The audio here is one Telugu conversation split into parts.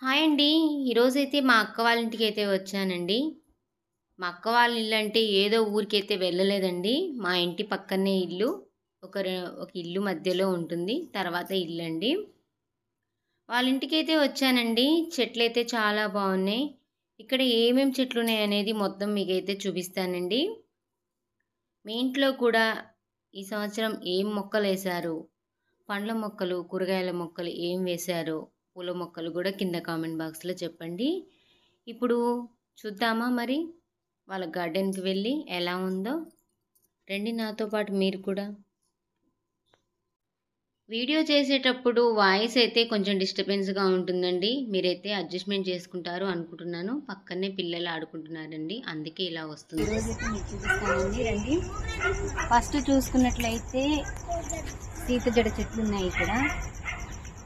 హాయ్ అండి. ఈరోజైతే మా అక్క వాళ్ళ ఇంటికైతే వచ్చానండి. మా అక్క వాళ్ళ ఇల్లంటే ఏదో ఊరికైతే వెళ్ళలేదండి. మా ఇంటి పక్కనే ఇల్లు. ఒక ఇల్లు మధ్యలో ఉంటుంది. తర్వాత ఇల్లండి. వాళ్ళ ఇంటికైతే వచ్చానండి. చెట్లయితే చాలా బాగున్నాయి. ఇక్కడ ఏమేం చెట్లున్నాయనేది మొత్తం మీకైతే చూపిస్తానండి. మీ ఇంట్లో కూడా ఈ సంవత్సరం ఏం మొక్కలేశారు? పండ్ల మొక్కలు, కూరగాయల మొక్కలు ఏం వేశారో, పూల మొక్కలు కూడా కింద కామెంట్ బాక్స్‌లో చెప్పండి. ఇప్పుడు చూద్దామా మరి వాళ్ళ గార్డెన్‌కి వెళ్ళి ఎలా ఉందో? రండి నాతో పాటు మీరు కూడా. వీడియో చేసేటప్పుడు వాయిస్ అయితే కొంచెం డిస్టర్బెన్స్‌గా ఉంటుందండి. మీరైతే అడ్జస్ట్‌మెంట్ చేసుకుంటారు అనుకుంటున్నాను. పక్కనే పిల్లలు ఆడుకుంటున్నారండి. అందుకే ఇలా వస్తుంది. ఈరోజైతే మీకు చూపిస్తానండి, రండి. ఫస్ట్ చూసుకున్నట్లయితే సీత జడ చెట్లు ఉన్నాయి ఇక్కడ.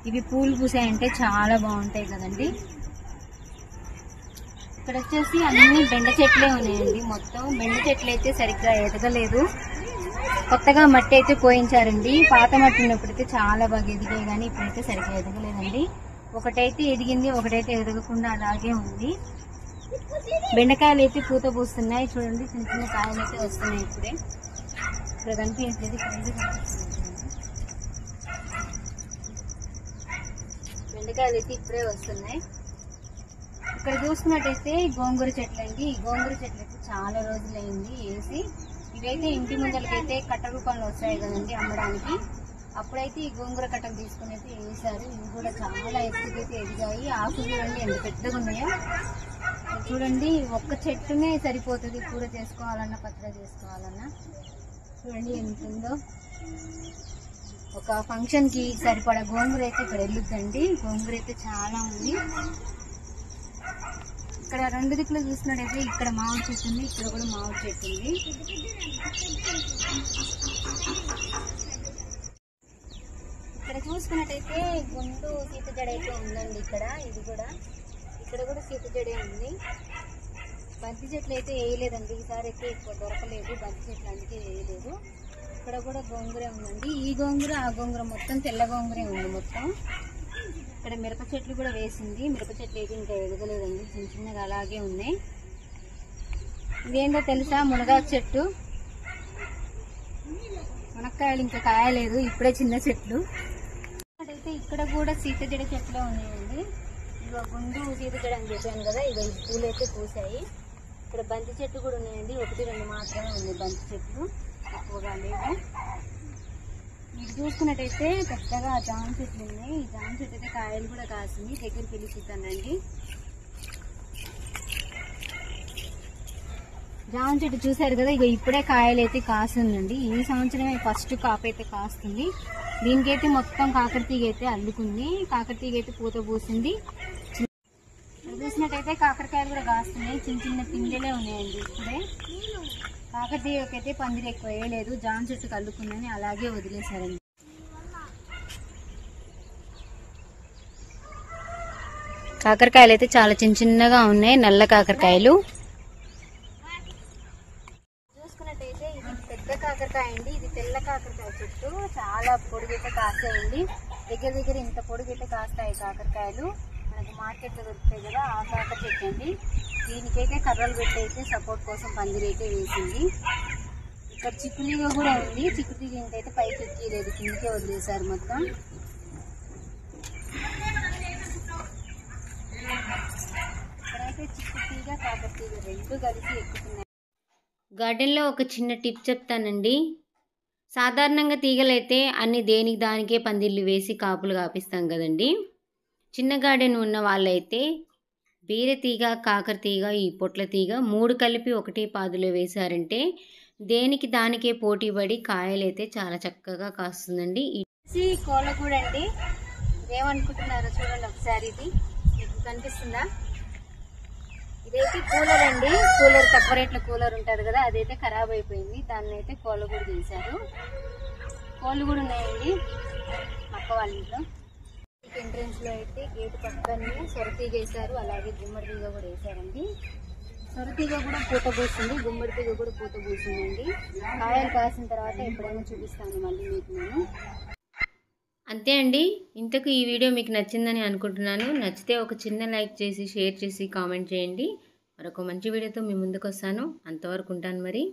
ఇవి పూలు పూసాయంటే చాలా బాగుంటాయి కదండి. ఇక్కడ వచ్చేసి అన్ని బెండ చెట్లే ఉన్నాయండి. మొత్తం బెండ చెట్లు అయితే సరిగ్గా ఎదగలేదు. కొత్తగా మట్టి అయితే పోయించారండి. పాత మట్టి ఉన్నప్పుడైతే చాలా బాగా ఎదిగాయి, కానీ ఇప్పుడైతే సరిగ్గా ఎదగలేదండి. ఒకటైతే ఎదిగింది, ఒకటైతే ఎదగకుండా అలాగే ఉంది. బెండకాయలు అయితే పూత పూస్తున్నాయి చూడండి. చిన్న చిన్న కాయలు అయితే వస్తున్నాయి. ఇప్పుడే ఇక్కడ కనిపించలేదు, ఇక్కడ కనిపిస్తుంది. బెండకాయలు అయితే ఇప్పుడే వస్తున్నాయి. ఇక్కడ చూసుకున్నట్టయితే గోంగూర చెట్లు అండి. ఈ గోంగూర చెట్లు అయితే చాలా రోజులైంది వేసి. ఇవైతే ఇంటి ముందలకైతే కట్ట రూపంలో వస్తాయి కదండి అమ్మడానికి. అప్పుడైతే ఈ గోంగూర కట్టలు తీసుకుని అయితే వేసారు. ఇవి కూడా చాలా ఎత్తుకైతే ఎదిగాయి. ఆకులు చూడండి ఎంత పెద్దగా ఉన్నాయో. చూడండి, ఒక్క చెట్టునే సరిపోతుంది కూర చేసుకోవాలన్నా, పచ్చడి చేసుకోవాలన్నా. చూడండి ఎంత ఉందో. ఒక ఫంక్షన్ కి సరిపడా గోంగూర అయితే ఇక్కడ వెళ్ళుద్దండి. గోంగూర అయితే చాలా ఉంది. ఇక్కడ రెండు దిక్కులు చూసినట్టయితే ఇక్కడ మామిడి చెట్టు ఉంది, ఇక్కడ కూడా మామిడి చెట్టు ఉంది. ఇక్కడ చూసుకున్నట్టయితే గుండు సీత జడ అయితే ఉందండి. ఇది కూడా ఇక్కడ కూడా సీత జడే ఉంది. బంతి చెట్లు అయితే వేయలేదండి ఈసారి, అయితే ఎక్కువ దొరకలేదు బంతి చెట్లు, అందుకే వేయలేదు. ఇక్కడ కూడా గోంగూర ఉందండి. ఈ గోంగూర ఆ గోంగూర మొత్తం తెల్ల గోంగూరే ఉంది మొత్తం. ఇక్కడ మిరప చెట్లు కూడా వేసింది. మిరప చెట్లు అయితే ఇంకా ఎదగలేదండి, చిన్న చిన్నగా అలాగే ఉన్నాయి. ఇదేంటో తెలుసా? మునగాకు చెట్టు. మునక్కాయలు ఇంకా కాయలేదు, ఇప్పుడే చిన్న చెట్లు. అయితే ఇక్కడ కూడా సీత జడ చెట్లు ఉన్నాయండి. ఇక గుండు సీత జడ అని చెప్పాను కదా, ఇక ఈ పూలు అయితే పూసాయి. ఇక్కడ బంతి చెట్టు కూడా ఉన్నాయండి. 1-2 మాత్రమే ఉంది బంతి చెట్లు, ఎక్కువగా లేవు. ఇది చూసుకున్నట్టయితే పెద్దగా జామ చెట్లు ఉన్నాయి. ఈ జామ చెట్టు అయితే కాయలు కూడా కాసింది. దగ్గరికి వెళ్ళి చూద్దానండి. జామ చెట్టు చూసారు కదా, ఇక ఇప్పుడే కాయలు అయితే కాస్తుందండి. ఈ సంవత్సరమే ఫస్ట్ కాపు అయితే కాస్తుంది. దీనికైతే మొత్తం కాకరతీగ అయితే అల్లుకుంది. కాకరతీగ అయితే పూత పూసింది. చూసినట్టయితే కాకరకాయలు కూడా కాస్తున్నాయి. చిన్న చిన్న పిందెలే ఉన్నాయండి. ఇప్పుడే కాకరతీగకైతే పందిరి ఎక్కువ వేయలేదు, జామ చెట్టుకు అల్లుకుందని అలాగే వదిలేశారండి. కాకరకాయలు అయితే చాలా చిన్న చిన్నగా ఉన్నాయి, నల్ల కాకరకాయలు. చూసుకున్నట్టయితే ఇది పెద్ద కాకరకాయ అండి. ఇది తెల్ల కాకరకాయ చెట్టు, చాలా పొడుగైతే కాస్తాయండి. దగ్గర దగ్గర ఇంత పొడుగైతే కాస్తాయి కాకరకాయలు. మనకు మార్కెట్లో దొరుకుతాయి కదా, ఆ కాకర చెట్టు అండి. దీనికైతే కర్రలు పెట్టి అయితే సపోర్ట్ కోసం పందిరి అయితే వేసింది. ఇక్కడ చిక్కుతీగ కూడా ఉంది. చిక్కుతీగ ఇంకైతే పైకి ఎక్కిలేదు, కిందకే వదిలేశారు మొత్తం. ఇక్కడైతే చిక్కుతీగ కాకరతీగ రెండు కలిసి ఎక్కుతున్నాయి. గార్డెన్లో ఒక చిన్న టిప్ చెప్తానండి. సాధారణంగా తీగలైతే అన్ని దేనికి దానికే పందిళ్ళు వేసి కాపులు కాపిస్తాం కదండి. చిన్న గార్డెన్ ఉన్న వాళ్ళైతే బీరతీగ, కాకరతీగ, ఈ పొట్ల తీగ 3 కలిపి ఒకటే పాదులో వేశారంటే దేనికి దానికే పోటీ పడి కాయలైతే చాలా చక్కగా కాస్తుందండి. కోలగూడ అండి. ఏమనుకుంటున్నారో చూడండి ఒకసారి. ఇది మీకు కనిపిస్తుందా? ఇదైతే కూలర్ అండి. కూలర్ తక్కువ రేట్ల కూలర్ ఉంటుంది కదా, అదైతే ఖరాబ్ అయిపోయింది. దాన్ని అయితే కోలగూడ చేశారు. కోళ్ళు కూడా ఉన్నాయండి అక్క వాళ్ళ ఇంట్లో. ఎంట్రెన్స్ లో అయితే గేటు పక్కనే సొరతీగ వేశారు, అలాగే గుమ్మడి తీగ కూడా వేశారండి. సొరతీగ కూడా పూత పూసింది, గుమ్మడి తీగ కూడా పూత పూసిందండి. కాయలు కాసిన తర్వాత ఎప్పుడైనా చూపిస్తాను మళ్ళీ మీకు నేను. అంతే అండి. ఇంతకు ఈ వీడియో మీకు నచ్చిందని అనుకుంటున్నాను. నచ్చితే ఒక చిన్న లైక్ చేసి, షేర్ చేసి, కామెంట్ చేయండి. మరొక మంచి వీడియోతో మీ ముందుకొస్తాను. అంతవరకు ఉంటాను మరి.